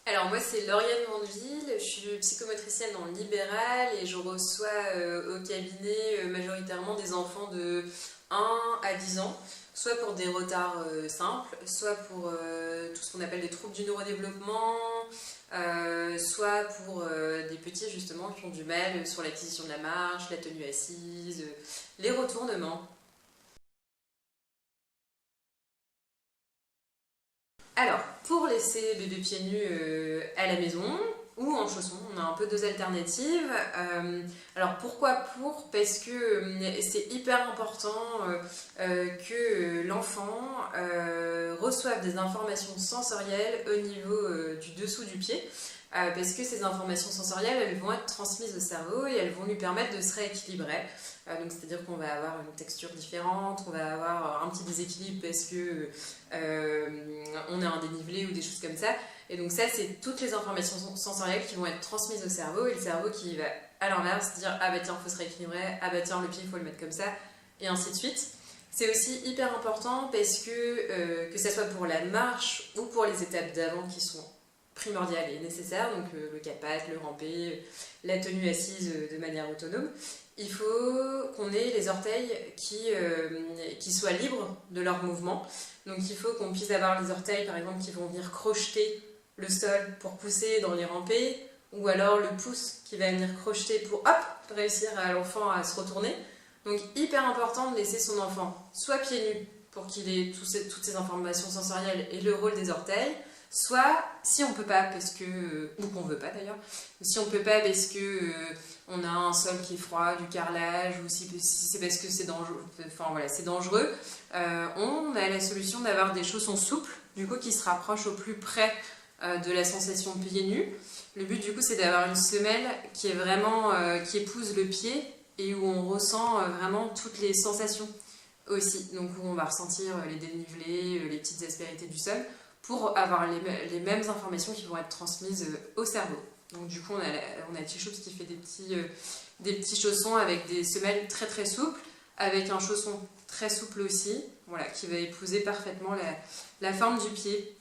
Alors moi c'est Lauriane Mandeville, je suis psychomotricienne en libéral et je reçois au cabinet majoritairement des enfants de 1 à 10 ans, soit pour des retards simples, soit pour tout ce qu'on appelle des troubles du neurodéveloppement, soit pour des petits justement qui ont du mal sur l'acquisition de la marche, la tenue assise, les retournements. Alors, pour laisser bébé pieds nus à la maison ou en chaussons, on a un peu deux alternatives. Alors pourquoi pour? Parce que c'est hyper important que l'enfant reçoive des informations sensorielles au niveau du dessous du pied. Parce que ces informations sensorielles, elles vont être transmises au cerveau et elles vont lui permettre de se rééquilibrer. Donc c'est-à-dire qu'on va avoir une texture différente, on va avoir un petit déséquilibre parce que on a un dénivelé ou des choses comme ça. Et donc ça, c'est toutes les informations sensorielles qui vont être transmises au cerveau et le cerveau qui va à l'inverse dire ah bah tiens, il faut se rééquilibrer, ah bah tiens, le pied, il faut le mettre comme ça, et ainsi de suite. C'est aussi hyper important parce que ça soit pour la marche ou pour les étapes d'avant qui sont primordiales et nécessaires, donc le capate, le rampé, la tenue assise de manière autonome, il faut qu'on ait les orteils qui soient libres de leur mouvement. Donc il faut qu'on puisse avoir les orteils par exemple qui vont venir crocheter le sol pour pousser dans les rampés, ou alors le pouce qui va venir crocheter pour hop, réussir à l'enfant à se retourner. Donc hyper important de laisser son enfant soit pieds nus pour qu'il ait toutes ces informations sensorielles et le rôle des orteils, soit si on peut pas parce que ou qu'on veut pas d'ailleurs, si on peut pas parce que on a un sol qui est froid, du carrelage, ou si c'est parce que c'est dangereux, enfin voilà, c'est dangereux, on a la solution d'avoir des chaussons souples, du coup qui se rapprochent au plus près de la sensation pieds nus. Le but du coup c'est d'avoir une semelle qui est vraiment qui épouse le pied et où on ressent vraiment toutes les sensations aussi. Donc où on va ressentir les dénivelés, les petites aspérités du sol pour avoir les mêmes informations qui vont être transmises au cerveau. Donc du coup on a T-Shoops qui fait des petits chaussons avec des semelles très très souples, avec un chausson très souple aussi, voilà, qui va épouser parfaitement la forme du pied.